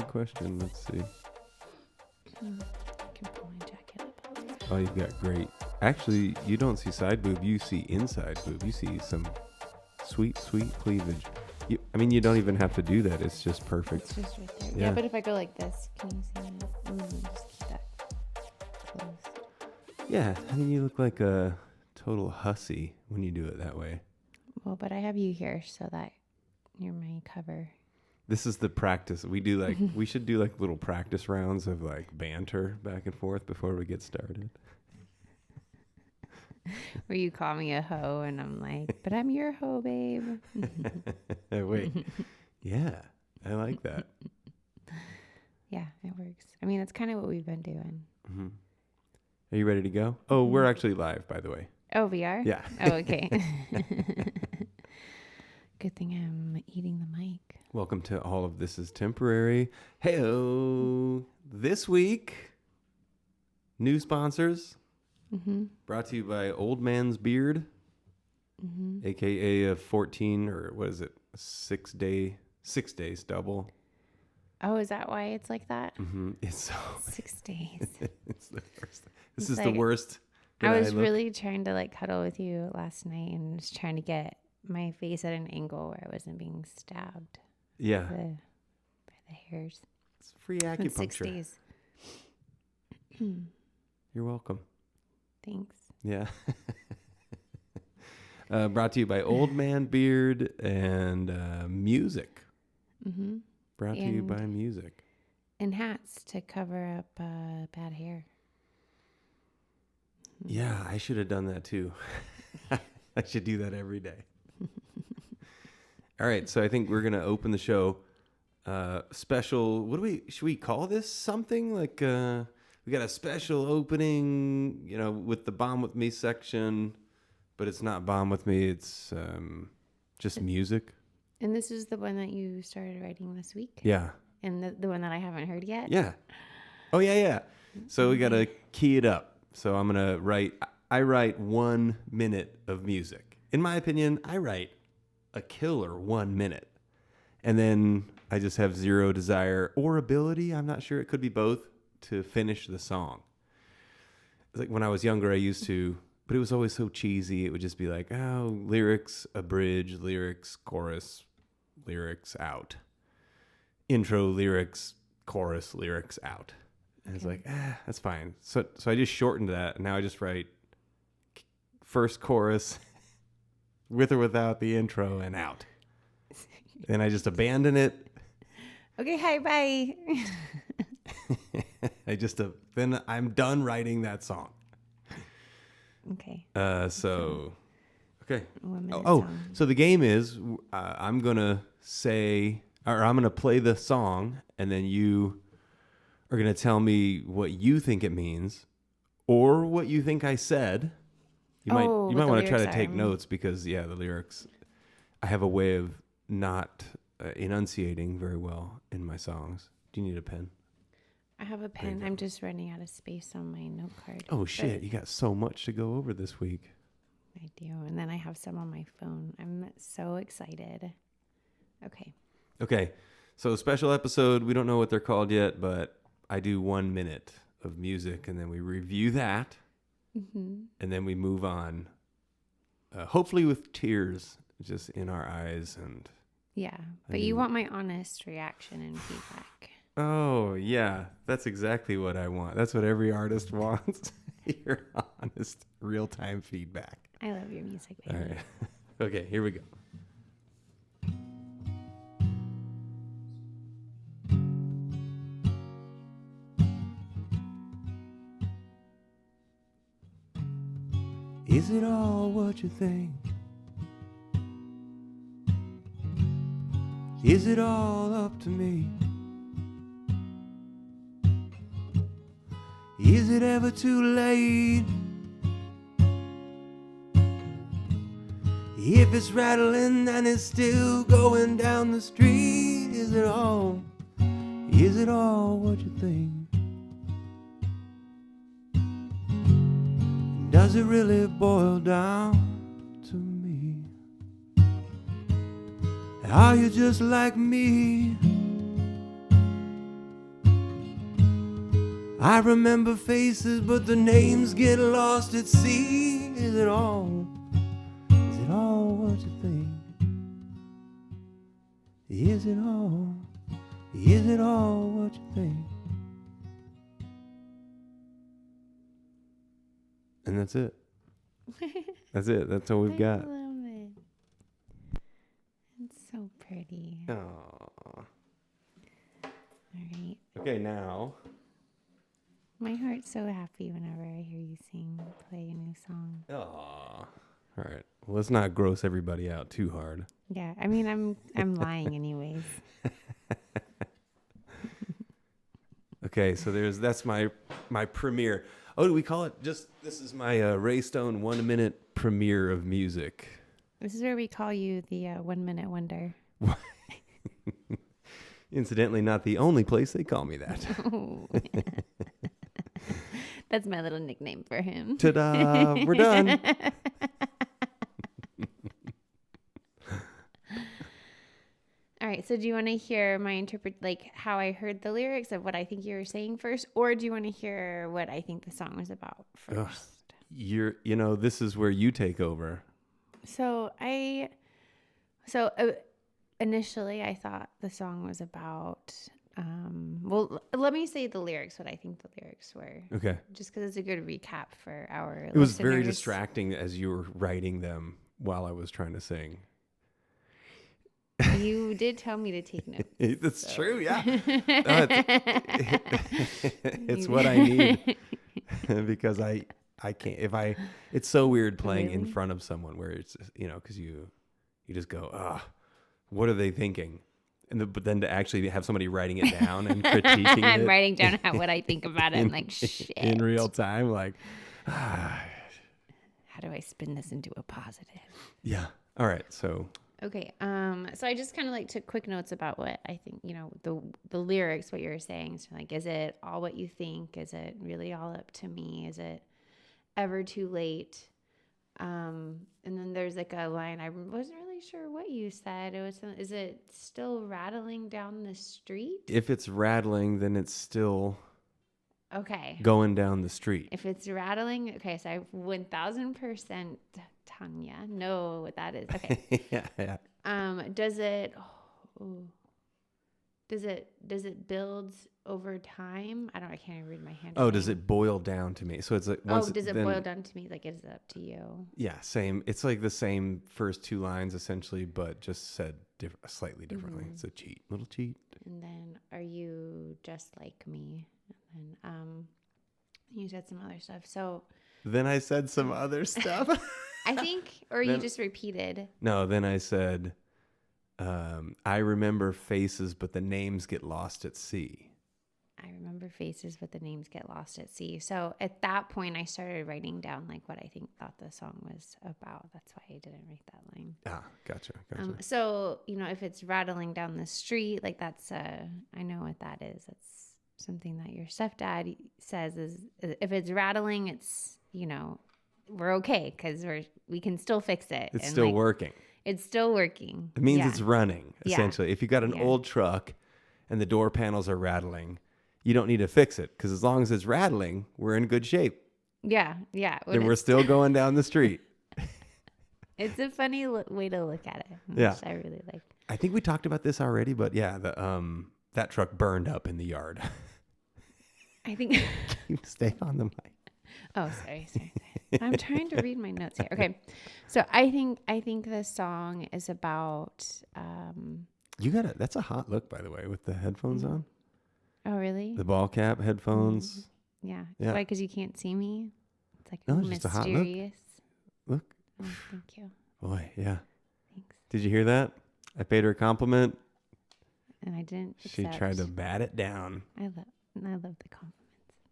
good question. Let's see. I can pull my jacket up. Oh, you've got great. Actually, you don't see side boob. You see inside boob. You see some sweet, sweet cleavage. You don't even have to do that. It's just perfect. It's just right there. Yeah, but if I go like this, can you see it? Just keep that close. Yeah, you look like a total hussy when you do it that way. Well, but I have you here so that you're my cover. This is the practice. We should do like little practice rounds of like banter back and forth before we get started. Where you call me a hoe and I'm like, but I'm your hoe, babe. Wait. Yeah, I like that. Yeah, it works. That's kind of what we've been doing. Mm-hmm. Are you ready to go? Oh, we're actually live, by the way. Oh, we are? Yeah. Oh, okay. Good thing I'm eating the mic. Welcome to all of This Is Temporary. Hey-o. This week, new sponsors. Mm-hmm. Brought to you by Old Man's Beard, a.k.a. a 14, or what is it, 6 days double. Oh, is that why it's like that? Mm-hmm. It's so 6 days. It's the worst. This is the worst. I was really trying to like cuddle with you last night and was trying to get my face at an angle where I wasn't being stabbed. Yeah. By the hairs. It's free acupuncture. 6 days. You're welcome. Thanks. Yeah. Brought to you by Old Man Beard and music. Mm-hmm. Brought to you by music. And hats to cover up bad hair. Yeah, I should have done that too. I should do that every day. All right, so I think we're going to open the show. Special, should we call this something? Like, we got a special opening, with the Bomb With Me section, but it's not Bomb With Me, it's just music. And this is the one that you started writing this week? Yeah. And the one that I haven't heard yet? Yeah. Oh, yeah. So we got to key it up. So I'm going to I write 1 minute of music. In my opinion, I write a killer 1 minute. And then I just have zero desire or ability, I'm not sure, it could be both, to finish the song. It's like when I was younger, I used to, but it was always so cheesy. It would just be like, oh, lyrics, a bridge, lyrics, chorus, lyrics, out. Intro, lyrics, chorus, lyrics, out. And it's like, that's fine. So I just shortened that. And now I just write first chorus with or without the intro and out. And I just abandon it. Okay, hi, bye. Then I'm done writing that song. Okay. Okay. 1 minute song. So the game is I'm going to say, or I'm going to play the song, and then you are going to tell me what you think it means or what you think I said. You might want to try to take notes because, the lyrics, I have a way of not enunciating very well in my songs. Do you need a pen? I have a pen. I'm just running out of space on my note card. Oh, shit. You got so much to go over this week. I do. And then I have some on my phone. I'm so excited. Okay. So special episode. We don't know what they're called yet, but I do 1 minute of music and then we review that. Mm-hmm. And then we move on, hopefully with tears just in our eyes. And yeah, but you want my honest reaction and feedback. Oh, yeah, that's exactly what I want. That's what every artist wants. Your honest, real-time feedback. I love your music, baby. All right. Okay, here we go. Is it all what you think? Is it all up to me? Is it ever too late? If it's rattling and it's still going down the street, is it all what you think? Does it really boil down to me? Are you just like me? I remember faces, but the names get lost at sea. Is it all what you think? Is it all what you think? And that's it. That's it. That's all we've got. I love it. It's so pretty. Aww. All right. Okay, now. My heart's so happy whenever I hear you play a new song. Aww. All right. Well, let's not gross everybody out too hard. Yeah, I mean, I'm lying anyways. Okay, so that's my premiere. Oh, do we call it this is my Ray Stone 1 minute premiere of music. This is where we call you the 1 minute wonder. Incidentally, not the only place they call me that. Oh. That's my little nickname for him. Ta-da! We're done. All right. So do you want to hear my how I heard the lyrics of what I think you were saying first, or do you want to hear what I think the song was about first? This is where you take over. So initially I thought the song was about, let me say the lyrics, what I think the lyrics were. Okay. Just because it's a good recap for our It was very listeners. distracting as you were writing them while I was trying to sing. You did tell me to take notes. That's true, yeah. It's what I need because I can't it's so weird playing in front of someone where it's because you just go what are they thinking, but then to actually have somebody writing it down and critiquing I'm it writing down what I think about it. I'm like, shit. In real time, like how do I spin this into a positive? Yeah. All right. So okay. So I just kind of took quick notes about what I think, the lyrics, what you were saying. So is it all what you think? Is it really all up to me? Is it ever too late? And then there's a line, I wasn't really sure what you said. It was, is it still rattling down the street? if it's rattling, then it's still Okay. going down the street. If it's rattling, okay, so I 1000% Tanya know what that is. Okay. Yeah. Does it build over time? I can't even read my handwriting. Oh, does it boil down to me? So it's like does it boil down to me? Is it up to you? Yeah, same. It's like the same first two lines essentially, but just said slightly differently. Mm-hmm. It's a little cheat. And then, are you just like me? And then you said some other stuff. So then I said some other stuff. I think, or you just repeated. No, then I said, I remember faces, but the names get lost at sea. I remember faces, but the names get lost at sea. So at that point, I started writing down what I thought the song was about. That's why I didn't write that line. Ah, gotcha. So, if it's rattling down the street, that's, I know what that is. That's something that your stepdad says is if it's rattling, it's, we're okay because we can still fix it. It's still working. It's still working. It means it's running, essentially. Yeah. If you got an old truck and the door panels are rattling, you don't need to fix it because as long as it's rattling, we're in good shape. Yeah. And we're still going down the street. It's a funny way to look at it. Yeah. I really like. I think we talked about this already, but yeah, that truck burned up in the yard. I think. You stay on the mic. Oh, sorry. I'm trying to read my notes here. Okay. So I think the song is about that's a hot look, by the way, with the headphones on. Oh, really? The ball cap headphones. Yeah. Yeah. Why? Because you can't see me? It's No, mysterious. just a hot look. Oh, thank you. Boy, yeah. Thanks. Did you hear that? I paid her a compliment. And I didn't She tried to bat it down. I love the compliments.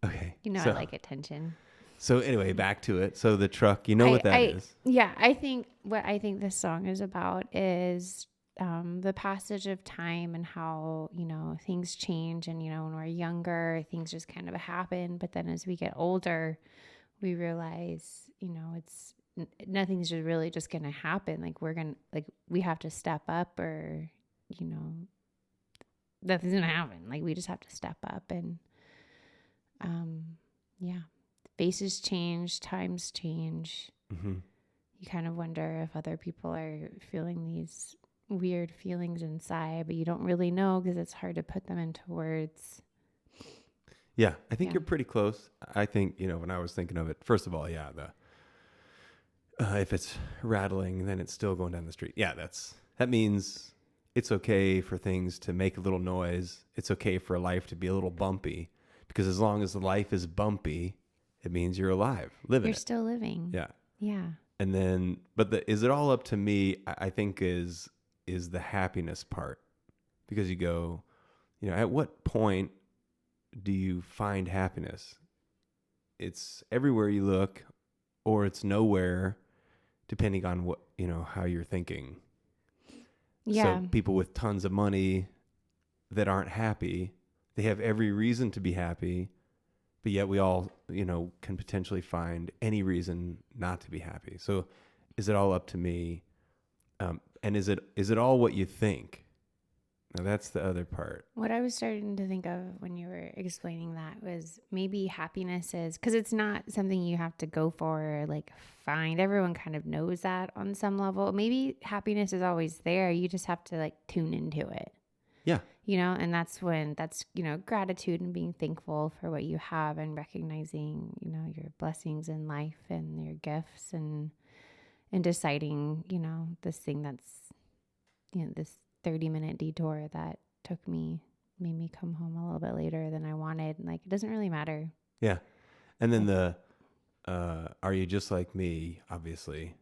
Okay. I like attention. So anyway, back to it. So the truck, what that is. Yeah, I think this song is about is the passage of time and how, things change. And, when we're younger, things just kind of happen. But then as we get older, we realize, nothing's just really just going to happen. We have to step up or, nothing's going to happen. We just have to step up. And Yeah. Faces change, times change. Mm-hmm. You kind of wonder if other people are feeling these weird feelings inside, but you don't really know because it's hard to put them into words. Yeah, I think Yeah. you're pretty close. I think, when I was thinking of it, first of all, yeah, if it's rattling, then it's still going down the street. Yeah, that means it's okay for things to make a little noise. It's okay for life to be a little bumpy, because as long as the life is bumpy, it means you're alive, living You're it. still living. Yeah. Yeah. And then, but is it all up to me? I think is the happiness part, because you go, at what point do you find happiness? It's everywhere you look, or it's nowhere, depending on what, how you're thinking. Yeah. So people with tons of money that aren't happy, they have every reason to be happy, but yet we all, can potentially find any reason not to be happy. So is it all up to me? And is it all what you think? Now that's the other part. What I was starting to think of when you were explaining that was maybe happiness is, because it's not something you have to go for or like find. Everyone kind of knows that on some level. Maybe happiness is always there. You just have to like tune into it. Yeah. And that's gratitude and being thankful for what you have and recognizing, your blessings in life and your gifts and deciding, this thing that's, this 30-minute detour that made me come home a little bit later than I wanted. Like, it doesn't really matter. Yeah. And then are you just like me? Obviously.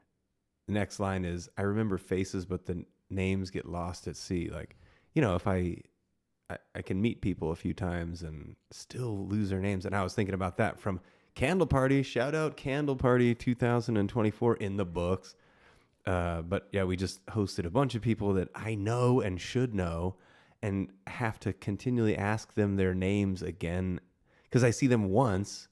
The next line is, I remember faces, but the names get lost at sea. Like, if I can meet people a few times and still lose their names. And I was thinking about that from Candle Party. Shout out Candle Party 2024 in the books. But yeah, we just hosted a bunch of people that I know and should know, and have to continually ask them their names again, because I see them once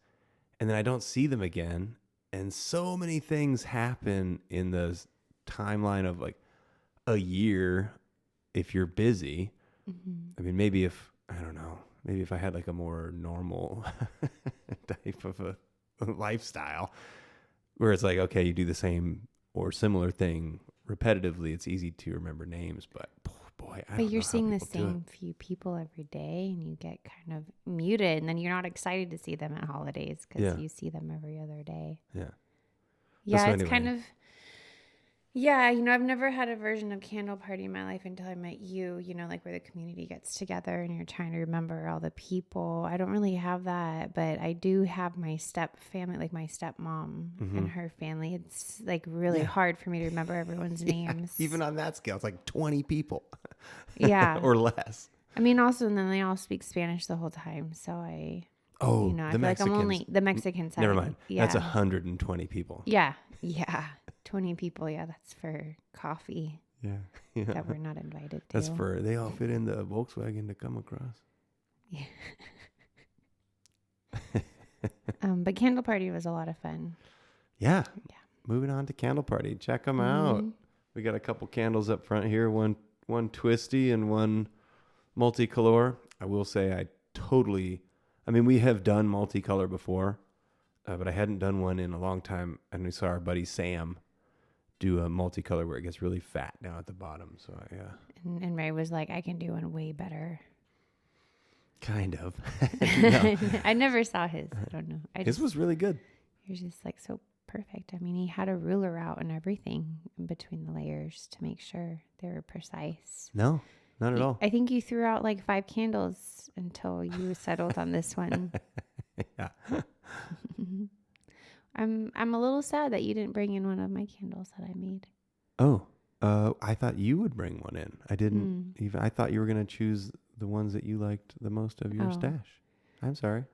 and then I don't see them again. And so many things happen in the timeline of like a year if you're busy. Mm-hmm. I mean, maybe if I had like a more normal type of a lifestyle where it's like, okay, you do the same or similar thing repetitively, it's easy to remember names, but boy, I don't know. But you're how seeing the people do same few people every day and you get kind of muted, and then you're not excited to see them at holidays because you see them every other day. Yeah. Yeah, So it's anyway. kind of, I've never had a version of Candle Party in my life until I met you, like where the community gets together and you're trying to remember all the people. I don't really have that, but I do have my step family, like my stepmom and her family. It's like really hard for me to remember everyone's names. Even on that scale, it's like 20 people. Yeah. Or less. I mean, also, and then they all speak Spanish the whole time. So I feel like I'm only the Mexican side. Never mind. Yeah. That's 120 people. Yeah. Yeah. 20 people. Yeah. That's for coffee. Yeah. That we're not invited to. That's they all fit in the Volkswagen to come across. Yeah. But Candle Party was a lot of fun. Yeah. Moving on to Candle Party. Check them out. We got a couple candles up front here. One twisty and one multicolor. I will say we have done multicolor before, but I hadn't done one in a long time. And we saw our buddy Sam do a multicolor where it gets really fat down at the bottom. So And Ray was like, I can do one way better. Kind of. I never saw his. I don't know. His was really good. He was just like so perfect. I mean, he had a ruler out and everything in between the layers to make sure they were precise. No, not at all. I think you threw out like 5 candles until you settled on this one. Yeah. I'm a little sad that you didn't bring in one of my candles that I made. Oh, I thought you would bring one in. I didn't even. I thought you were going to choose the ones that you liked the most of your stash. I'm sorry.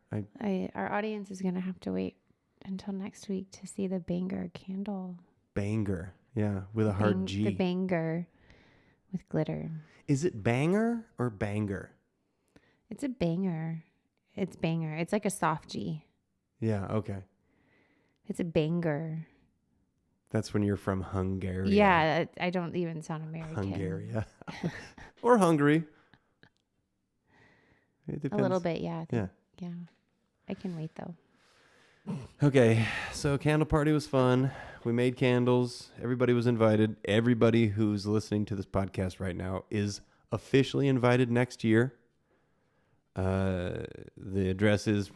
Our audience is going to have to wait until next week to see the banger candle. Banger. Yeah, with a hard G. The banger with glitter. Is it banger or banger? It's a banger. It's banger. It's like a soft G. Yeah, okay. It's a banger. That's when you're from Hungary. Yeah, I don't even sound American. Hungary. Or Hungary. It depends. A little bit, yeah. Yeah. Yeah. I can wait though. Okay, so candle party was fun. We made candles. Everybody was invited. Everybody who's listening to this podcast right now is officially invited next year. The address is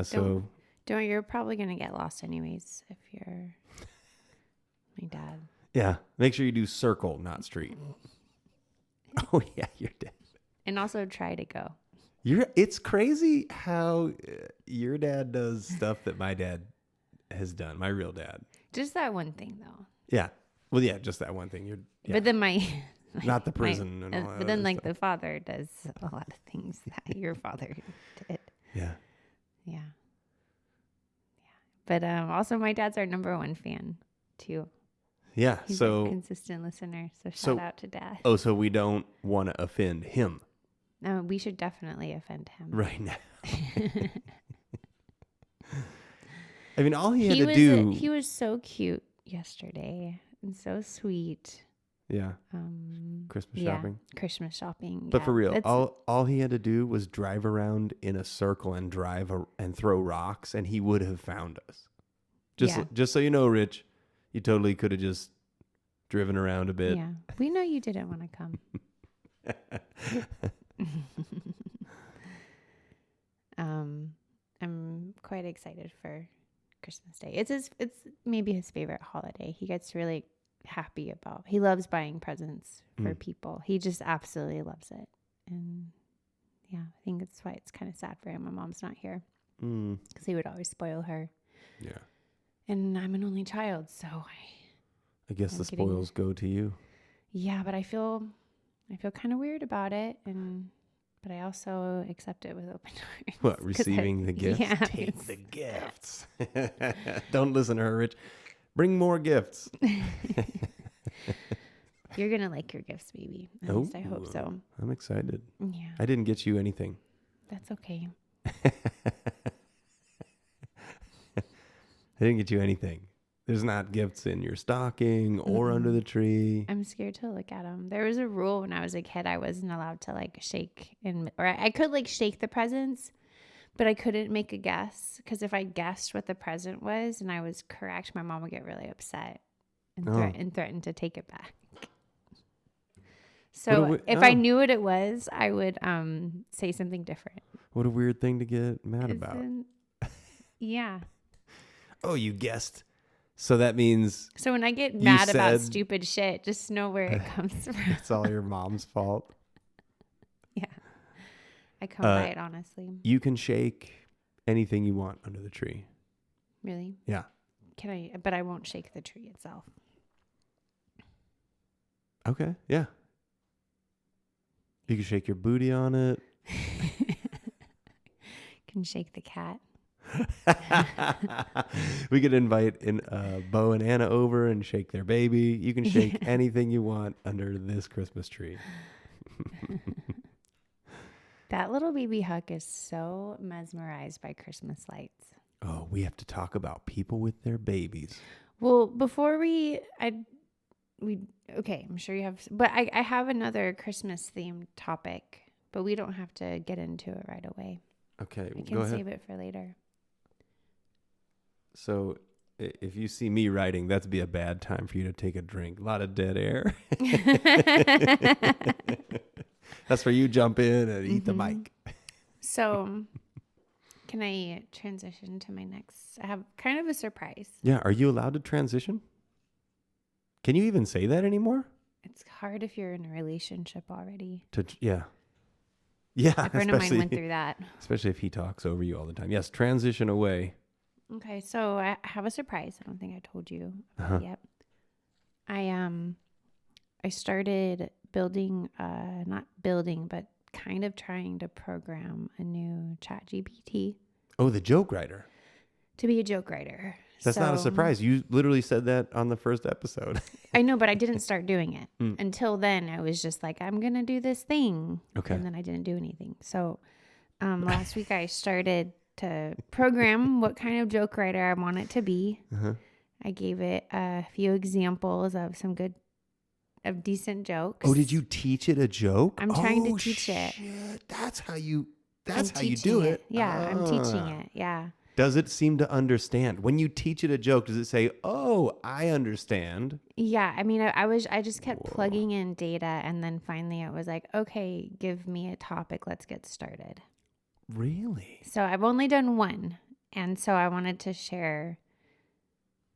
so Don't you're probably gonna get lost anyways if you're my dad. yeah. Make sure you do circle, not street. Oh yeah, you're dead. And also try to go. It's crazy how your dad does stuff that my dad has done. My real dad. Just that one thing though. Yeah. Well, yeah, just that one thing. But then not the prison and all that. But then other like stuff. the father does a lot of things that your father did. Yeah. Yeah. But also my dad's our number one fan too. Yeah. He's So a consistent listener. So shout out to Dad. Oh, so we don't want to offend him No, we should definitely offend him. right now. I mean, all he had to do. He was so cute yesterday and so sweet. Yeah. Christmas shopping. Christmas shopping. But yeah. for real, all he had to do was drive around in a circle and and throw rocks, and he would have found us. Just so you know, Rich, you totally could have just driven around a bit. Yeah, we know you didn't want to come. I'm quite excited for Christmas Day. It's maybe his favorite holiday. He gets really happy about. He loves buying presents for people. He just absolutely loves it. And yeah, I think that's why it's kind of sad for him. My mom's not here because he would always spoil her. Yeah. And I'm an only child, so I guess the spoils go to you. Yeah, but I feel kind of weird about it, but I also accept it with open arms. What, receiving the gifts? Yeah, take the gifts. Don't listen to her, Rich. Bring more gifts. You're gonna like your gifts, baby. At least I hope so. I'm excited. Yeah, I didn't get you anything. that's okay. I didn't get you anything. There's not gifts in your stocking or under the tree. I'm scared to look at them. There was a rule when I was a kid. I wasn't allowed to like shake or I could like shake the presents, but I couldn't make a guess because if I guessed what the present was and I was correct, my mom would get really upset and threaten to take it back. So if I knew what it was, I would say something different. What a weird thing to get mad about. Yeah. Oh, you guessed. So that means... So when I get mad about stupid shit, just know where it comes from. It's all your mom's fault. Yeah. I come by it, honestly. You can shake anything you want under the tree. Really? Yeah. Can I? But I won't shake the tree itself. Okay. Yeah. You can shake your booty on it. Can shake the cat. We could invite Bo and Anna over and shake their baby. You can shake anything you want under this Christmas tree. That little baby Huck is so mesmerized by Christmas lights. Oh, we have to talk about people with their babies. Well, before I'm sure you have, but I have another Christmas themed topic, but we don't have to get into it right away. Okay, I can save it for later. So if you see me writing, that'd be a bad time for you to take a drink. A lot of dead air. That's where you jump in and eat the mic. So can I transition to my next? I have kind of a surprise. Yeah. Are you allowed to transition? Can you even say that anymore? It's hard if you're in a relationship already. Yeah. A friend of mine went through that. Especially if he talks over you all the time. Yes, transition away. Okay, so I have a surprise. I don't think I told you yet. I started building, not building, but kind of trying to program a new chat GPT. Oh, the joke writer. To be a joke writer. That's not a surprise. You literally said that on the first episode. I know, but I didn't start doing it. Until then, I was just like, I'm going to do this thing. Okay. And then I didn't do anything. So last week I started to program what kind of joke writer I want it to be. I gave it a few examples of some good of decent jokes. Oh, did you teach it a joke? I'm trying to teach it. That's how you I'm do teaching it. Yeah, I'm teaching it. Yeah. Does it seem to understand? When you teach it a joke, does it say, "Oh, I understand"? Yeah, I mean, I just kept plugging in data, and then finally it was like, okay, give me a topic, let's get started. Really? So I've only done one, and so I wanted to share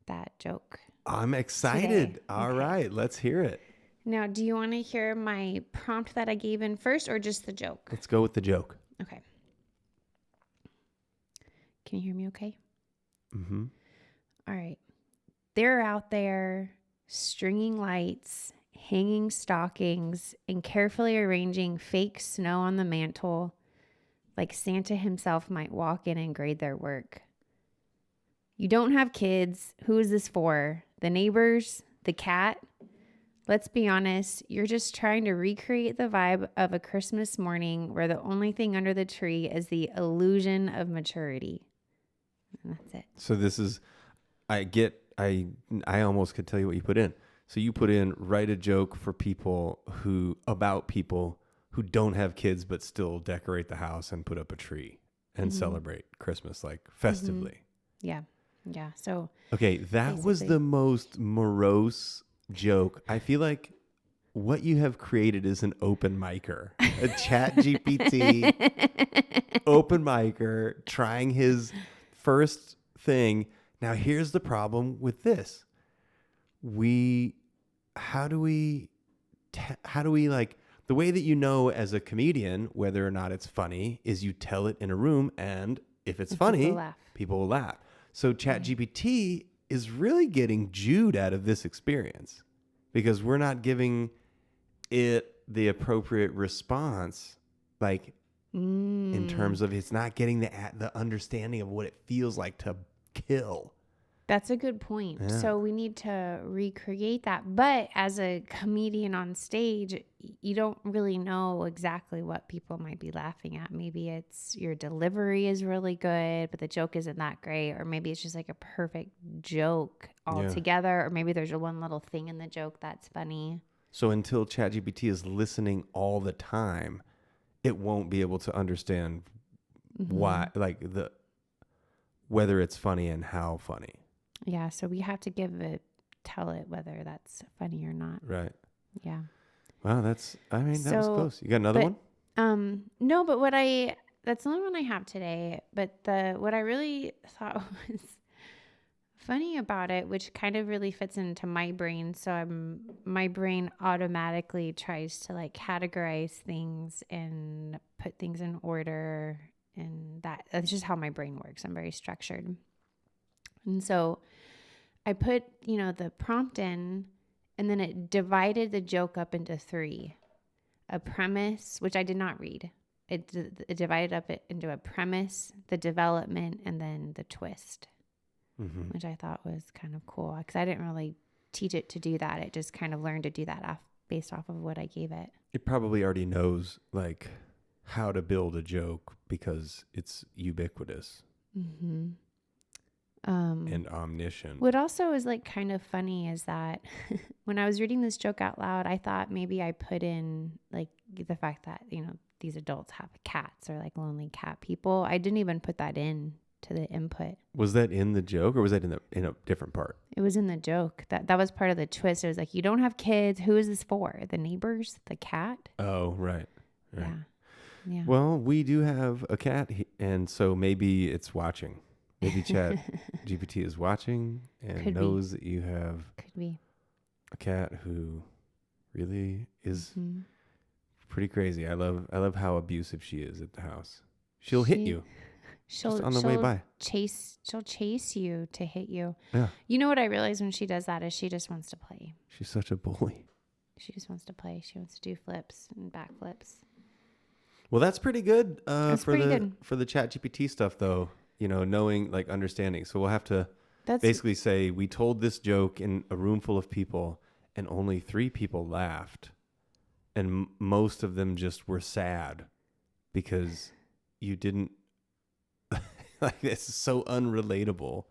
that joke. I'm excited. Today. All Okay. right, let's hear it. Now, do you want to hear my prompt that I gave in first, or just the joke? Let's go with the joke. Okay. Can you hear me okay? Mm-hmm. All right. They're out there stringing lights, hanging stockings, and carefully arranging fake snow on the mantle like Santa himself might walk in and grade their work. You don't have kids. Who is this for? The neighbors? The cat? Let's be honest, you're just trying to recreate the vibe of a Christmas morning where the only thing under the tree is the illusion of maturity. And that's it. So this is, I almost could tell you what you put in. So you put in, write a joke for about people who don't have kids but still decorate the house and put up a tree and celebrate Christmas like festively. Yeah. Yeah. So Okay, that was the most morose joke. I feel like what you have created is an open micer, a chat GPT open micer trying his first thing. Now here's the problem with this. How do we like, the way that you know as a comedian whether or not it's funny is you tell it in a room, and if it's funny, people will laugh. So ChatGPT is really getting Jude out of this experience because we're not giving it the appropriate response, like in terms of it's not getting the understanding of what it feels like to kill. That's a good point. Yeah. So we need to recreate that. But as a comedian on stage, you don't really know exactly what people might be laughing at. Maybe it's your delivery is really good, but the joke isn't that great. Or maybe it's just like a perfect joke altogether. Or maybe there's one little thing in the joke that's funny. So until ChatGPT is listening all the time, it won't be able to understand why, like whether it's funny and how funny. Yeah, so we have to tell it whether that's funny or not. Right. Yeah. Wow, that was close. You got another one? No, but that's the only one I have today. But what I really thought was funny about it, which kind of really fits into my brain. So my brain automatically tries to like categorize things and put things in order. And that's just how my brain works. I'm very structured. And so I put, the prompt in, and then it divided the joke up into 3. A premise, which I did not read. It divided up into a premise, the development, and then the twist, which I thought was kind of cool because I didn't really teach it to do that. It just kind of learned to do that based off of what I gave it. It probably already knows like how to build a joke because it's ubiquitous. Mm-hmm. And omniscient. What also is like kind of funny is that when I was reading this joke out loud, I thought maybe I put in like the fact that, these adults have cats or like lonely cat people. I didn't even put that in to the input. Was that in the joke or was that in a different part? It was in the joke. That was part of the twist. It was like, you don't have kids. Who is this for? The neighbors? The cat? Oh, right. Yeah. Well, we do have a cat and so maybe it's watching. Maybe Chat GPT is watching and knows that you have a cat who really is pretty crazy. I love how abusive she is at the house. She'll hit you. Just on the way by. She'll chase you to hit you. Yeah. You know what I realize when she does that is she just wants to play. She's such a bully. She just wants to play. She wants to do flips and backflips. Well, that's pretty good for the Chat GPT stuff though. Knowing, like, understanding. So we'll have to basically say we told this joke in a room full of people and only 3 people laughed. And most of them just were sad because you didn't, like, this is so unrelatable.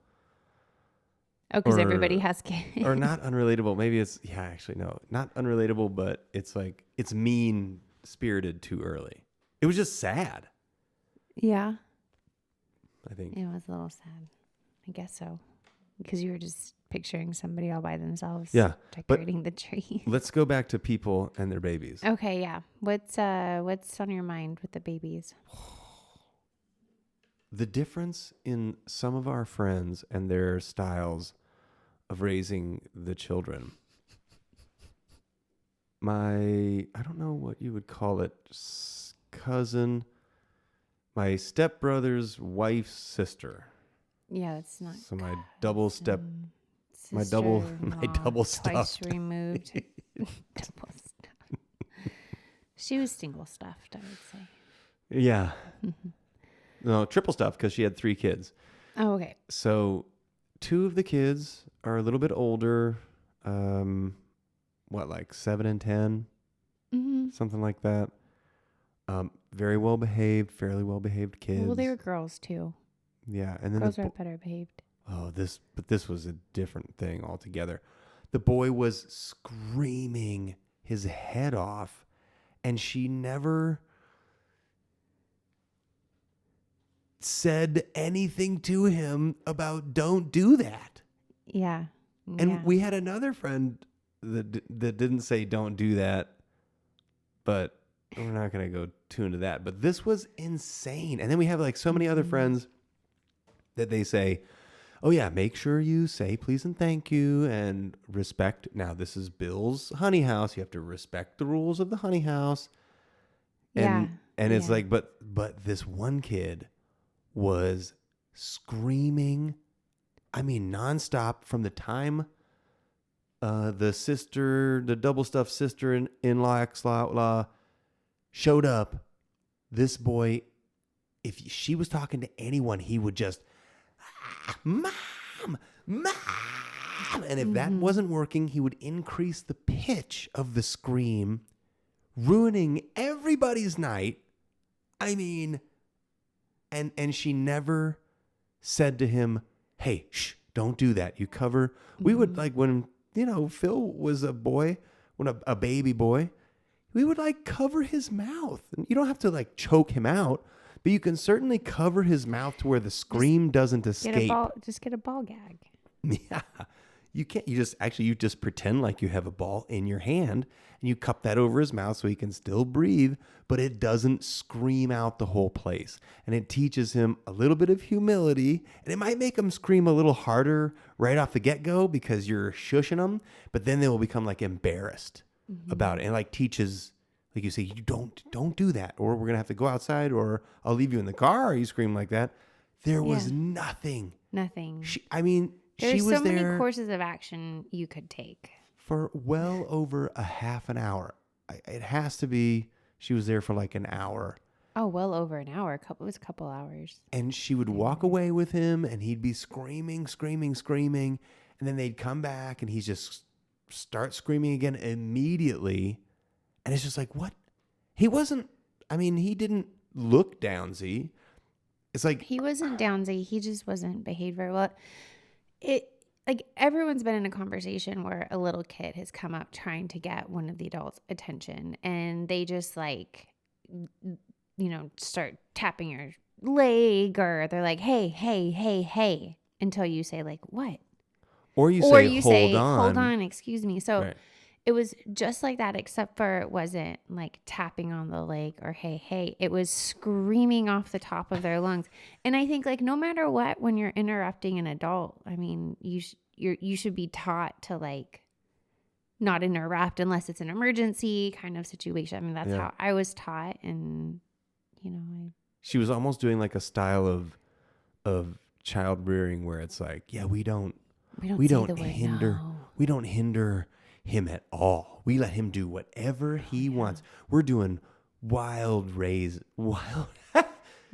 Oh, because everybody has kids. Or not unrelatable. Maybe it's, yeah, actually, no, not unrelatable, but it's like, it's mean spirited too early. It was just sad, Yeah. I think. It was a little sad. I guess so. Because you were just picturing somebody all by themselves. Yeah. Decorating the tree. Let's go back to people and their babies. Okay, yeah. What's on your mind with the babies? The difference in some of our friends and their styles of raising the children. I don't know what you would call it, cousin, my stepbrother's wife's sister. Yeah, that's not. So my double step, my double stuffed. Twice removed. Double stuffed. She was single stuffed, I would say. Yeah. No, triple stuffed because she had 3 kids. Oh, okay. So 2 of the kids are a little bit older. Like 7 and 10? Mm-hmm. Something like that. Very well behaved, fairly well behaved kids. Well, they were girls too. Yeah, and then girls are better behaved. Oh, this was a different thing altogether. The boy was screaming his head off, and she never said anything to him about don't do that. Yeah. And we had another friend that didn't say don't do that, but we're not going to go too into that. But this was insane. And then we have like so many other friends that they say, oh yeah, make sure you say please and thank you and respect. Now this is Bill's honey house. You have to respect the rules of the honey house. And it's like, but this one kid was screaming, I mean, nonstop from the time the double stuffed sister-in-law, ex-law showed up. This boy, if she was talking to anyone, he would just, Mom! And if that wasn't working, he would increase the pitch of the scream, ruining everybody's night. I mean, and she never said to him, hey, shh, don't do that. You cover. We would, like, when, Phil was a boy, when a baby boy, we would like cover his mouth. And you don't have to like choke him out, but you can certainly cover his mouth to where the scream doesn't escape. Just get a ball gag. Yeah. You can't, you just pretend like you have a ball in your hand and you cup that over his mouth so he can still breathe, but it doesn't scream out the whole place. And it teaches him a little bit of humility, and it might make him scream a little harder right off the get-go because you're shushing them, but then they will become like embarrassed about it. And like teaches, like you say, you don't do that, or we're going to have to go outside, or I'll leave you in the car, or you scream like that. There was nothing. Nothing. She was so there many courses of action you could take. For well over a half an hour. It has to be, she was there for like an hour. Oh, well over an hour. It was a couple hours. And she would walk away with him and he'd be screaming. And then they'd come back and he'd just start screaming again immediately. And it's just like, what? He didn't look downsy. It's like. He wasn't downsy. He just wasn't behaved very well. Everyone's been in a conversation where a little kid has come up trying to get one of the adults' attention, and they just start tapping your leg, or they're like, hey, until you say like, what? Or you say, hold on, excuse me. So It was just like that, except for it wasn't like tapping on the leg or hey. It was screaming off the top of their lungs. And I think like no matter what, when you're interrupting an adult, I mean, you should be taught to like not interrupt unless it's an emergency kind of situation. I mean, that's how I was taught, and she was almost doing like a style of child rearing where it's like, we don't hinder him at all. We let him do whatever he wants. We're doing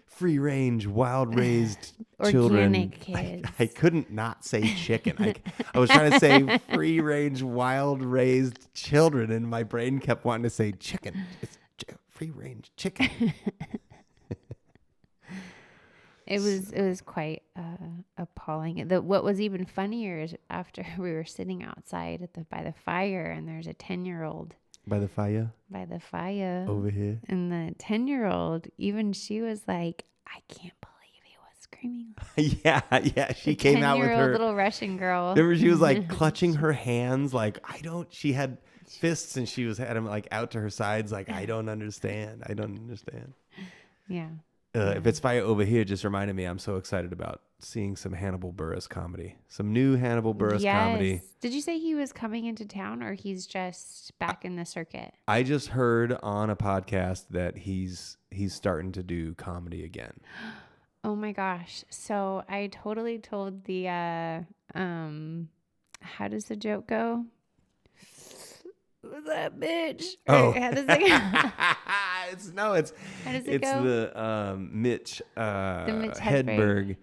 free range, wild raised children. Organic kids. I couldn't not say chicken. I was trying to say free range, wild raised children, and my brain kept wanting to say chicken. It's free range chicken. It was quite appalling. What was even funnier is after we were sitting outside by the fire, and there's a 10-year-old By the fire by the fire over here. and the 10-year-old, even she was like, I can't believe he was screaming. Yeah. She came out with 10-year-old her little Russian girl. Remember, she was like clutching her hands, like she had fists and she had them like out to her sides, like I don't understand. Yeah. If it's fire over here, just reminded me I'm so excited about seeing some Hannibal Buress comedy, some new Hannibal Buress comedy. Did you say he was coming into town, or he's just back in the circuit? I just heard on a podcast that he's starting to do comedy again. Oh my gosh. So I totally told the how does the joke go? What's that bitch? Oh, how does it go? How does it go? The Mitch Mitch Hedberg,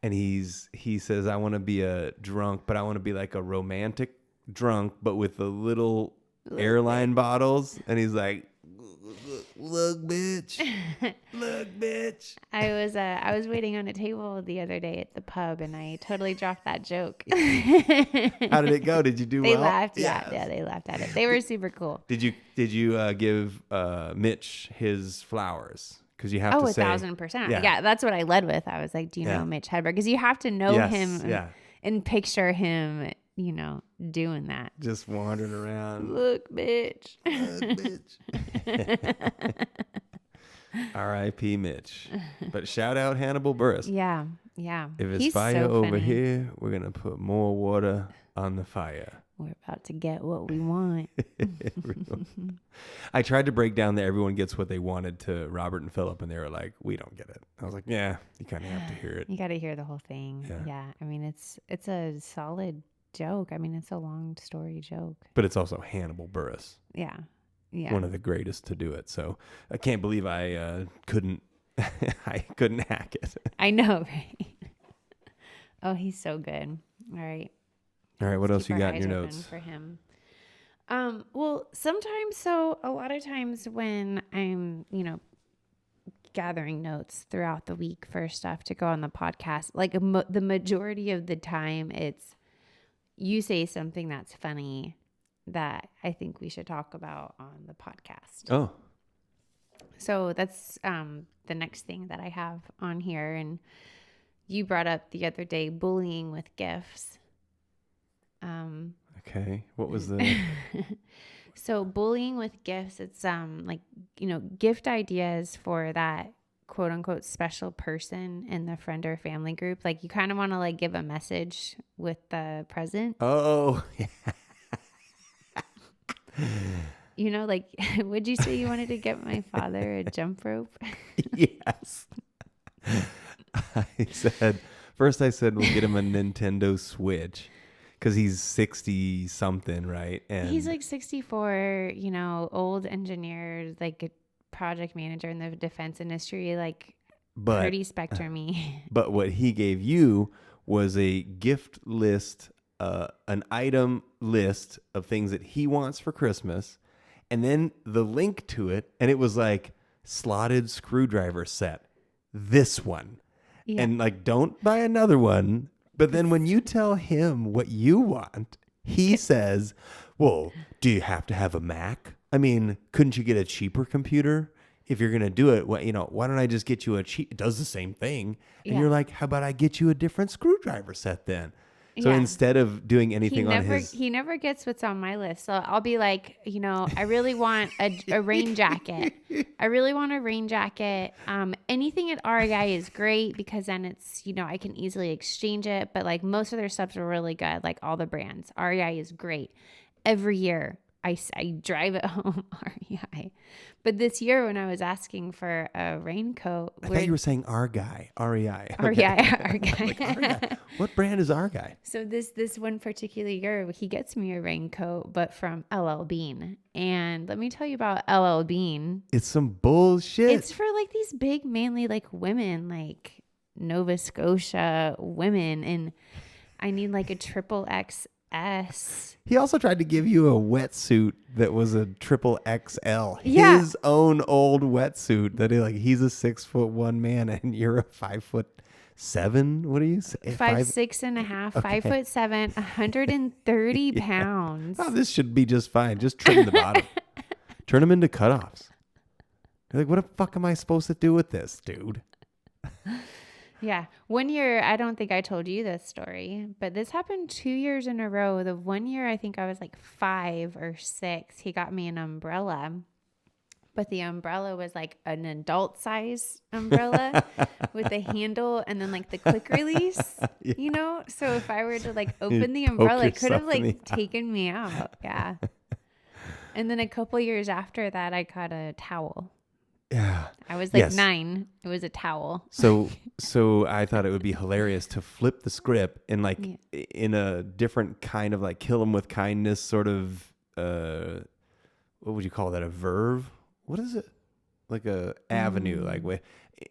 and he says, I want to be a drunk, but I want to be like a romantic drunk, but with the little airline bottles, and he's like, look bitch. I was waiting on a table the other day at the pub, and I totally dropped that joke. How did it go? Did you do they well? Laughed. Yes. Yeah, they laughed at it. They were super cool. Did you give Mitch his flowers? Because you have to say 1,000%. Yeah, that's what I led with. I was like, do you know Mitch Hedberg? Because you have to know him and picture him, doing that. Just wandering around. Look, bitch. R.I.P. Mitch. But shout out Hannibal Buress. Yeah. If it's He's fire so over funny. here, we're going to put more water on the fire. We're about to get what we want. I tried to break down that everyone gets what they wanted to Robert and Philip, and they were like, we don't get it. I was like, yeah, you kind of have to hear it. You got to hear the whole thing. Yeah. I mean, it's a solid joke. I mean, it's a long story joke. But it's also Hannibal Buress. Yeah. One of the greatest to do it. So I can't believe I couldn't hack it. I know, right? Oh, he's so good. All right. What else you got in your notes? For him. Well, a lot of times when I'm, gathering notes throughout the week for stuff to go on the podcast, like the majority of the time it's you say something that's funny that I think we should talk about on the podcast. Oh. So that's the next thing that I have on here. And you brought up the other day bullying with gifts. Okay. What was the... So bullying with gifts, it's gift ideas for that quote unquote special person in the friend or family group. Like you kind of want to like give a message with the present. Oh, like, would you say you wanted to get my father a jump rope? Yes. I said we'll get him a Nintendo Switch because he's 60 something, right? And he's like 64, old engineer, like a project manager in the defense industry, like pretty spectrum-y. But what he gave you was a gift list, an item list of things that he wants for Christmas, and then the link to it, and it was like slotted screwdriver set. This one. Yeah. And like, don't buy another one. But then when you tell him what you want, he says, well, do you have to have a Mac? I mean, couldn't you get a cheaper computer? If you're going to do it, why don't I just get you a cheap, it does the same thing. And you're like, how about I get you a different screwdriver set then? So instead of doing anything he never gets what's on my list. So I'll be like, I really want a rain jacket. I really want a rain jacket. Anything at REI is great because then it's, I can easily exchange it. But like most of their stuffs are really good. Like all the brands, REI is great. Every year I drive it home REI. But this year when I was asking for a raincoat, I thought you were saying our guy, REI. Okay. REI, our guy. Like, our guy. What brand is our guy? So this one particular year, he gets me a raincoat, but from LL Bean. And let me tell you about LL Bean. It's some bullshit. It's for like these big, manly, like women, like Nova Scotia women, and I need like a XXS. He also tried to give you a wetsuit that was a XXL. Yeah. His own old wetsuit that he's a 6'1" man and you're a 5'8" 5'7"? What are you saying? 5'6.5", Okay. 5'7", 130 pounds. Oh, this should be just fine. Just trim the bottom. Turn them into cutoffs. You're like, what the fuck am I supposed to do with this, dude? Yeah. 1 year, I don't think I told you this story, but this happened 2 years in a row. The 1 year, I think I was like 5 or 6. He got me an umbrella, but the umbrella was like an adult size umbrella with a handle and then like the quick release, you know? So if I were to like open the umbrella, it could have like taken me out. Yeah. And then a couple years after that, I got a towel. Yeah. I was like 9. It was a towel. So I thought it would be hilarious to flip the script and like in a different kind of like kill them with kindness sort of, what would you call that? A verve? What is it? Like a avenue, like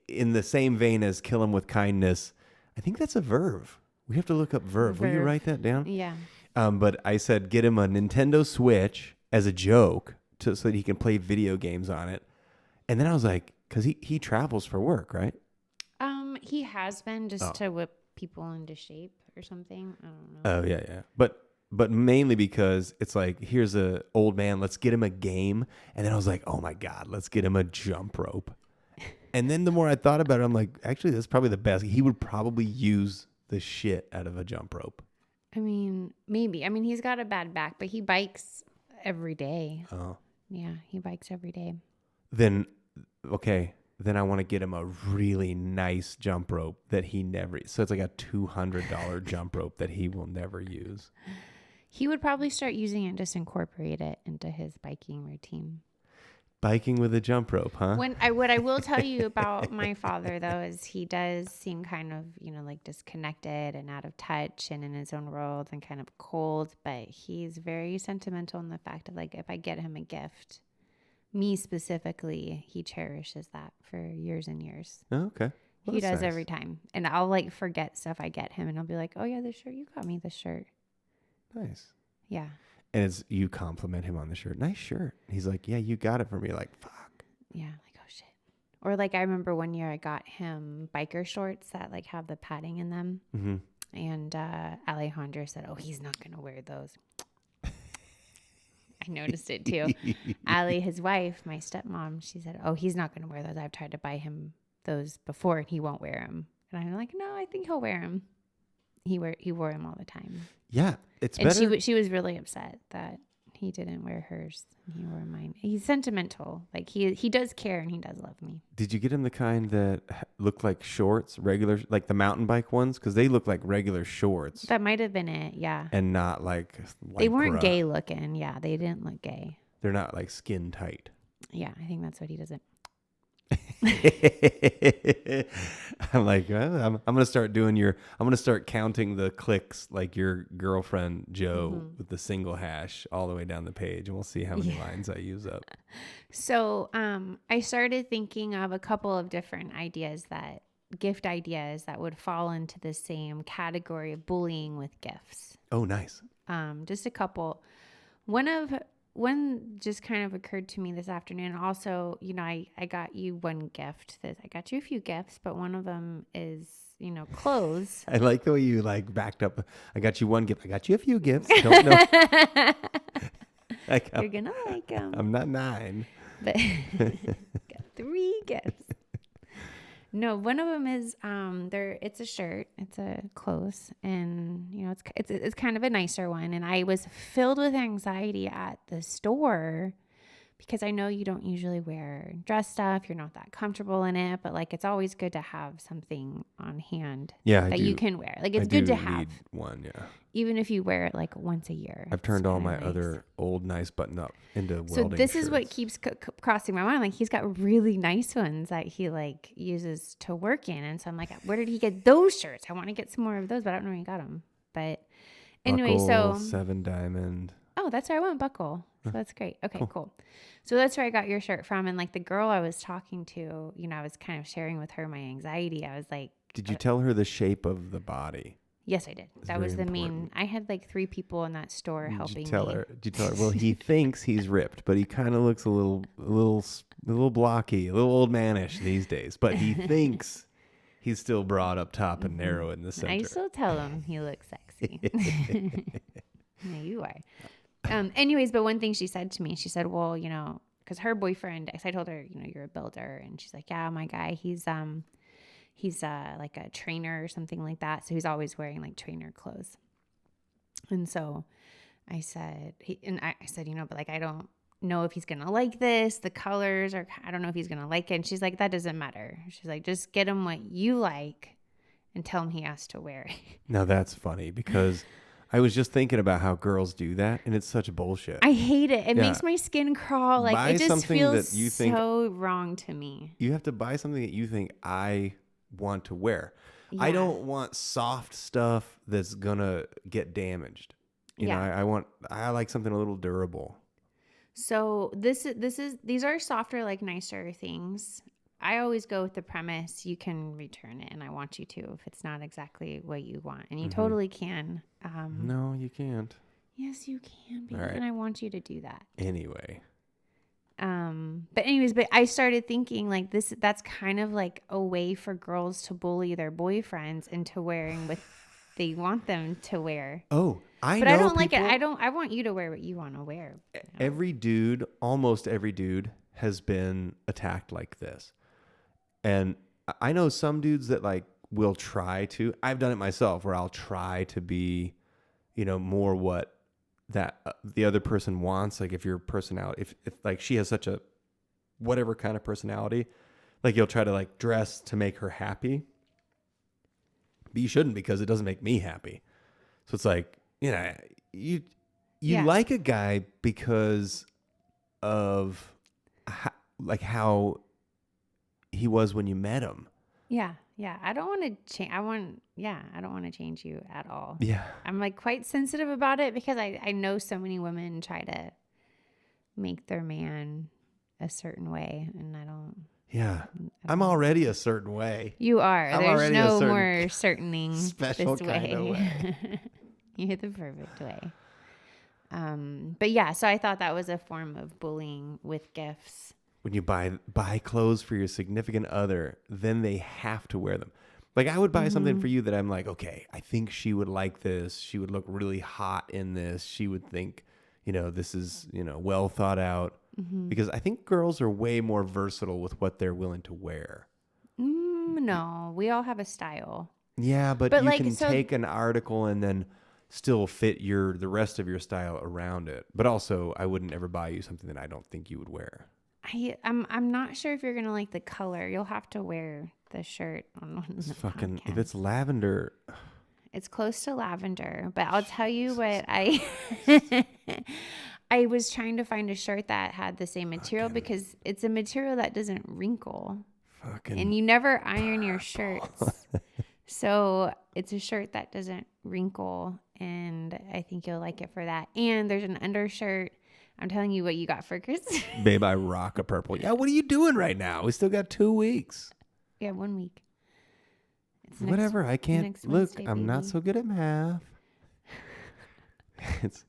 in the same vein as kill them with kindness. I think that's a verve. We have to look up verve. Will you write that down? Yeah. But I said, get him a Nintendo Switch as a joke so that he can play video games on it. And then I was like, because he travels for work, right? He has been just to whip people into shape or something. I don't know. Oh, yeah. But mainly because it's like, here's a old man, let's get him a game. And then I was like, oh my God, let's get him a jump rope. And then the more I thought about it, I'm like, actually, that's probably the best. He would probably use the shit out of a jump rope. I mean, maybe. I mean, he's got a bad back, but he bikes every day. Oh. Yeah, he bikes every day. Then I want to get him a really nice jump rope that he never, so it's like a $200 jump rope that he will never use. He would probably start using it, just incorporate it into his biking routine. Biking with a jump rope, huh? What I will tell you about my father, though, is he does seem kind of, like disconnected and out of touch and in his own world and kind of cold, but he's very sentimental in the fact of like, if I get him a gift, me specifically, he cherishes that for years and years. Oh, okay. Well, he does nice. Every time. And I'll like forget stuff I get him and I'll be like, oh yeah, this shirt, you got me this shirt. Nice. Yeah. And it's you compliment him on the shirt. Nice shirt. He's like, yeah, you got it for me. Like, fuck. Yeah. Like, oh shit. Or like, I remember one year I got him biker shorts that like have the padding in them. Mm-hmm. And Alejandro said, oh, he's not going to wear those. I noticed it too. Ali, his wife, my stepmom, she said, oh, he's not going to wear those. I've tried to buy him those before and he won't wear them. And I'm like, no, I think he'll wear them. He wore them all the time. Yeah, it's and better. She was really upset that he didn't wear hers and he wore mine. He's sentimental. Like he does care and he does love me. Did you get him the kind that look like shorts, regular, like the mountain bike ones? Because they look like regular shorts. That might have been it, yeah. And not like they weren't gay looking. Yeah, they didn't look gay. They're not like skin tight. Yeah, I think that's what he doesn't. I'm like, I'm gonna start counting the clicks like your girlfriend Joe with the single hash all the way down the page, and we'll see how many lines I use up. So I started thinking of a couple of different gift ideas that would fall into the same category of bullying with gifts. Oh, nice. Just a couple. One just kind of occurred to me this afternoon. Also, I got you one gift. I got you a few gifts, but one of them is, clothes. I like the way you backed up. I got you one gift. I got you a few gifts. Don't know. You're going to like them. I'm not 9. But got 3 gifts. No, one of them is it's a shirt, it's a clothes, and it's kind of a nicer one. And I was filled with anxiety at the store because I know you don't usually wear dress stuff, you're not that comfortable in it, but like it's always good to have something on hand that you can wear. Like it's good to have need one, yeah. Even if you wear it like once a year. I've turned all my other old nice button up into welding shirts. So this is what keeps crossing my mind. Like he's got really nice ones that he like uses to work in. And so I'm like, where did he get those shirts? I want to get some more of those, but I don't know where he got them. But anyway, Buckle, 7 Diamond. Oh, that's where I went, Buckle. So that's great. Okay, cool. So that's where I got your shirt from. And like the girl I was talking to, I was kind of sharing with her my anxiety. I was like, did you tell her the shape of the body? Yes, I did. That was the main. I had like 3 people in that store helping me. Did you tell her? Well, he thinks he's ripped, but he kind of looks a little blocky, a little old manish these days. But he thinks he's still broad up top and narrow in the center. I still tell him he looks sexy. Yeah, you are. Anyways, but one thing she said to me, she said, well, you know, because her boyfriend, I told her, you know, you're a builder. And she's like, yeah, my guy, he's like a trainer or something like that. So he's always wearing like trainer clothes. And so I said, I said, you know, but like, I don't know if he's going to like this, the colors, or I don't know if he's going to like it. And she's like, that doesn't matter. She's like, just get him what you like and tell him he has to wear it. Now that's funny because I was just thinking about how girls do that, and it's such bullshit. I hate it. It Yeah. makes my skin crawl. Like Buy it just something feels that you think- so wrong to me. You have to buy something that you think I want to wear. I Yeah. don't want soft stuff that's gonna get damaged. You know, I like something a little durable. So these are softer, like nicer things. I always go with the premise you can return it, and I want you to if it's not exactly what you want, and you totally can. No, you can't. Yes, you can, baby, All right. and I want you to do that. Anyway. But I started thinking like that's kind of like a way for girls to bully their boyfriends into wearing what they want them to wear. Oh, I But know I don't like it. people- I want you to wear what you want to wear. Every dude, almost every dude, has been attacked like this. And I know some dudes that like will try to. I've done it myself where I'll try to be, you know, more what that the other person wants. Like if your personality, if like she has such a whatever kind of personality, like you'll try to like dress to make her happy. But you shouldn't, because it doesn't make me happy. So it's like, you know, you like a guy because of how he was when you met him. Yeah. I don't want to change. I don't want to change you at all. Yeah. I'm like quite sensitive about it because I know so many women try to make their man a certain way, and I don't. Yeah. I'm already a certain way. You are. I'm There's already a no certain more certaining special this kind of way. You're the perfect way. But yeah, so I thought that was a form of bullying with gifts. When you buy clothes for your significant other, then they have to wear them. Like I would buy something for you that I'm like, okay, I think she would like this. She would look really hot in this. She would think, you know, this is, you know, well thought out. Because I think girls are way more versatile with what they're willing to wear. No, we all have a style. Yeah, but you like, can so- take an article and then still fit the rest of your style around it. But also, I wouldn't ever buy you something that I don't think you would wear. I'm not sure if you're gonna like the color. You'll have to wear the shirt on one of It's the fucking podcasts. if it's lavender. It's close to lavender, but I'll tell you what I was trying to find a shirt that had the same material because it's a material that doesn't wrinkle. Fucking And you never iron your shirts. So it's a shirt that doesn't wrinkle, and I think you'll like it for that. And there's an undershirt. I'm telling you what you got for Christmas. babe, I rock a purple. Yeah, what are you doing right now? We still got 2 weeks. Yeah, 1 week. It's Whatever. I can't next look. Wednesday, I'm not baby. so good at math. It's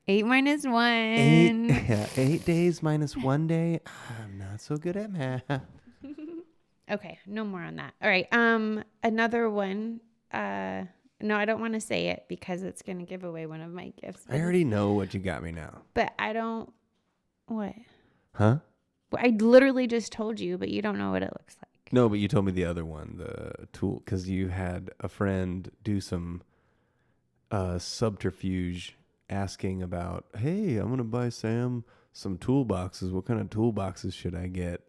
8 minus 1. 8 days minus 1 day. I'm not so good at math. Okay, no more on that. All right. Another one. No, I don't want to say it because it's going to give away one of my gifts. I already know what you got me now. But I don't. What? Huh? Well, I literally just told you, but you don't know what it looks like. No, but you told me the other one, the tool, because you had a friend do some subterfuge asking about, hey, I'm going to buy Sam some toolboxes. What kind of toolboxes should I get?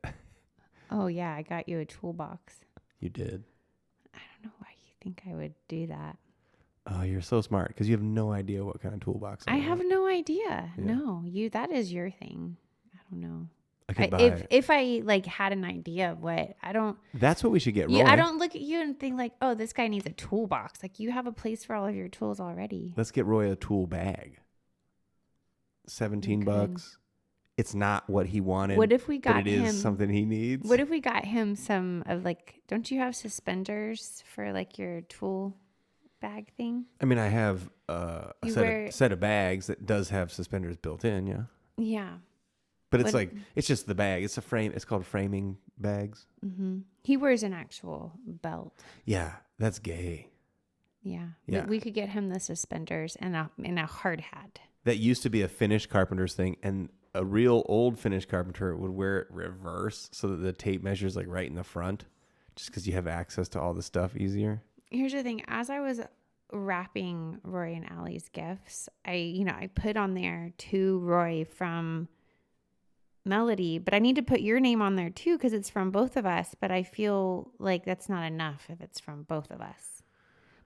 Oh, yeah. I got you a toolbox. You did. I don't know why you think I would do that. Oh, you're so smart because you have no idea what kind of toolbox I have want. no idea. Yeah. No, that is your thing. I don't know. I could buy. If I like had an idea of what, I don't. That's what we should get. Roy. I don't look at you and think like, oh, this guy needs a toolbox. Like you have a place for all of your tools already. Let's get Roy a tool bag. $17. It's not what he wanted. What if we got but it him is something he needs? What if we got him some of like? Don't you have suspenders for like your tool bag thing? I mean, I have a set of bags that does have suspenders built in. Yeah. Yeah. But it's it's just the bag. It's a frame. It's called framing bags. Mm-hmm. He wears an actual belt. Yeah, that's gay. Yeah. Yeah. We could get him the suspenders and a hard hat. That used to be a Finnish carpenter's thing, and a real old Finnish carpenter would wear it reverse so that the tape measures like right in the front, just because you have access to all the stuff easier. Here's the thing. As I was wrapping Roy and Allie's gifts, I put on there to Roy from Melodee, but I need to put your name on there too because it's from both of us, but I feel like that's not enough if it's from both of us.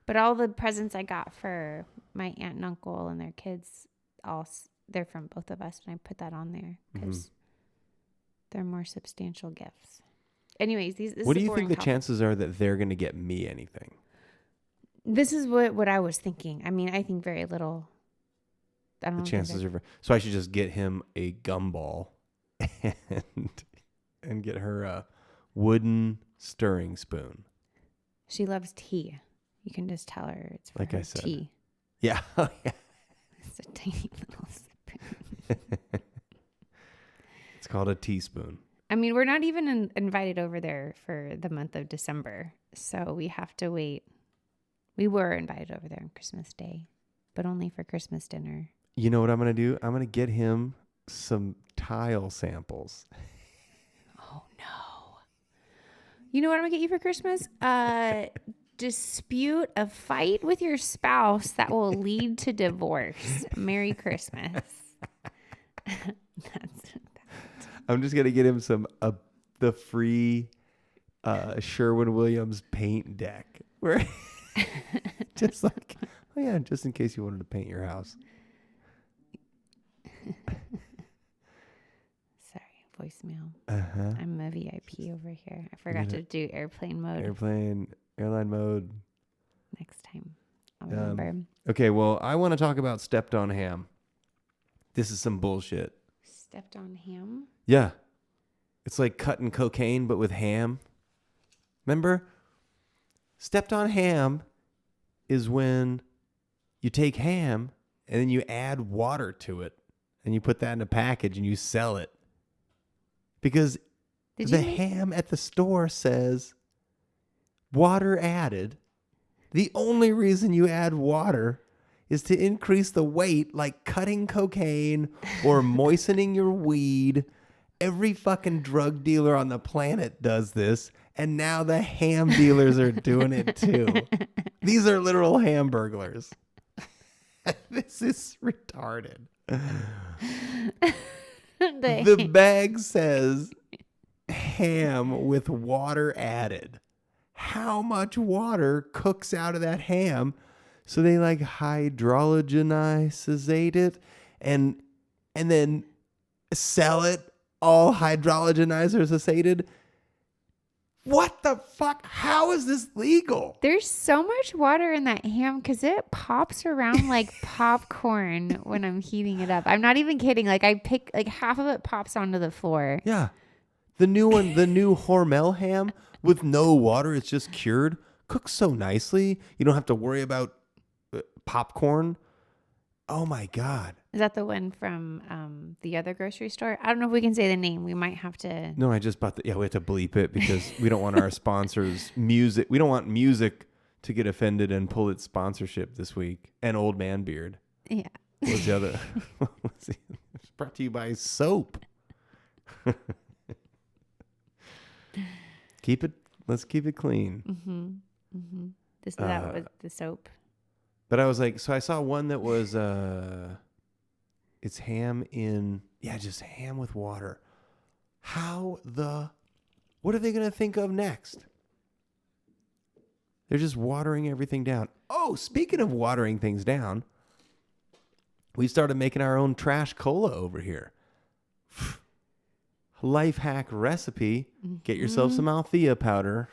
But all the presents I got for my aunt and uncle and their kids, they're from both of us, and I put that on there because they're more substantial gifts. Anyways, this what is do a you boring think the topic. chances are that they're going to get me anything? This is what I was thinking. I mean, I think very little. I don't The think chances are so I should just get him a gumball and get her a wooden stirring spoon. she loves tea. You can just tell her it's for Like her I said. tea. Yeah. It's a tiny little spoon. It's called a teaspoon. I mean, we're not even invited over there for the month of December, so we have to wait. We were invited over there on Christmas Day, but only for Christmas dinner. You know what I'm going to do? I'm going to get him some tile samples. Oh, no. You know what I'm going to get you for Christmas? Dispute a fight with your spouse that will lead to divorce. Merry Christmas. I'm just going to get him the free Sherwin-Williams paint deck. Where just like, oh yeah, just in case you wanted to paint your house. Sorry, voicemail. Uh-huh. I'm a VIP over here. I forgot to do airplane mode. Airline mode. Next time, I'll remember. Okay, well, I want to talk about stepped on ham. This is some bullshit. Stepped on ham? Yeah. It's like cutting cocaine, but with ham. Remember? Stepped on ham is when you take ham and then you add water to it and you put that in a package and you sell it. Because ham at the store says water added. The only reason you add water is to increase the weight, like cutting cocaine or moistening your weed. Every fucking drug dealer on the planet does this, and now the ham dealers are doing it too. These are literal hamburglers. This is retarded. The bag says ham with water added. How much water cooks out of that ham? So they like hydrogenizate it and then sell it all hydrogenized. What the fuck? How is this legal? There's so much water in that ham because it pops around like popcorn when I'm heating it up. I'm not even kidding. Like I pick like half of it pops onto the floor. Yeah. The new one, the new Hormel ham with no water, it's just cured. Cooks so nicely. You don't have to worry about popcorn. Oh my God. Is that the one from the other grocery store? I don't know if we can say the name. We might have to. No, I just bought we have to bleep it because we don't want our sponsors music. We don't want music to get offended and pull its sponsorship this week. And Old Man Beard. Yeah. What was the other? It's brought to you by soap. Let's keep it clean. Mm-hmm. Mm-hmm. That was the soap. But I was like, so I saw one that was, it's ham just ham with water. What are they going to think of next? They're just watering everything down. Oh, speaking of watering things down, we started making our own trash cola over here. Life hack recipe. Get yourself some Althea powder.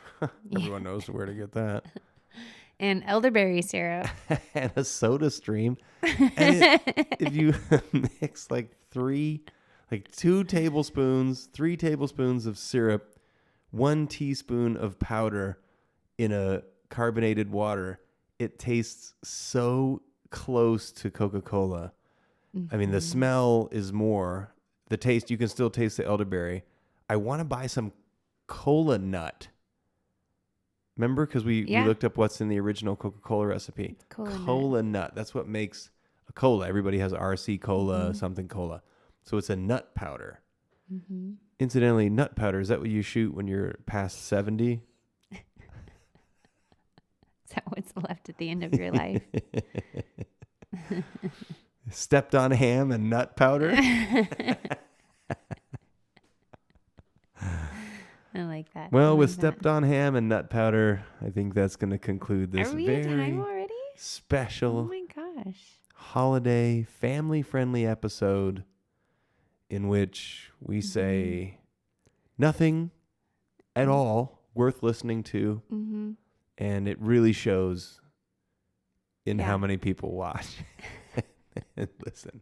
Everyone knows where to get that. And elderberry syrup. And a soda stream. And if you mix like 3 tablespoons of syrup, 1 teaspoon of powder in a carbonated water, it tastes so close to Coca-Cola. Mm-hmm. I mean, the smell is more. the taste, you can still taste the elderberry. I want to buy some cola nut. Remember? Because we looked up what's in the original Coca-Cola recipe. Cola nut. That's what makes a cola. Everybody has RC cola, something cola. So it's a nut powder. Mm-hmm. Incidentally, nut powder, is that what you shoot when you're past 70? Is that what's left at the end of your life? Stepped on ham and nut powder? I like that. Well, with stepped on ham and nut powder, I think that's going to conclude this Are we very at time already? special Oh my gosh. holiday, family-friendly episode in which we say nothing at all worth listening to. Mm-hmm. And it really shows in how many people watch and listen.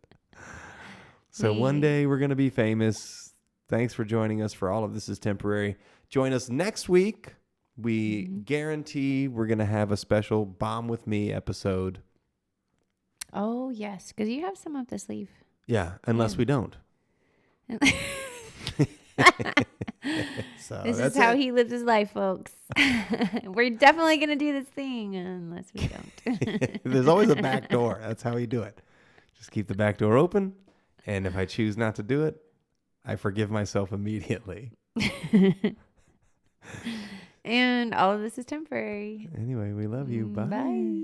So one day we're going to be famous. Thanks for joining us for all of This Is Temporary. Join us next week. We guarantee we're going to have a special Bomb With Me episode. Oh, yes. Because you have some up the sleeve. Yeah, unless we don't. So this is how he lives his life, folks. We're definitely going to do this thing unless we don't. There's always a back door. That's how we do it. Just keep the back door open. And if I choose not to do it, I forgive myself immediately. And all of this is temporary. Anyway, we love you. Bye. Bye.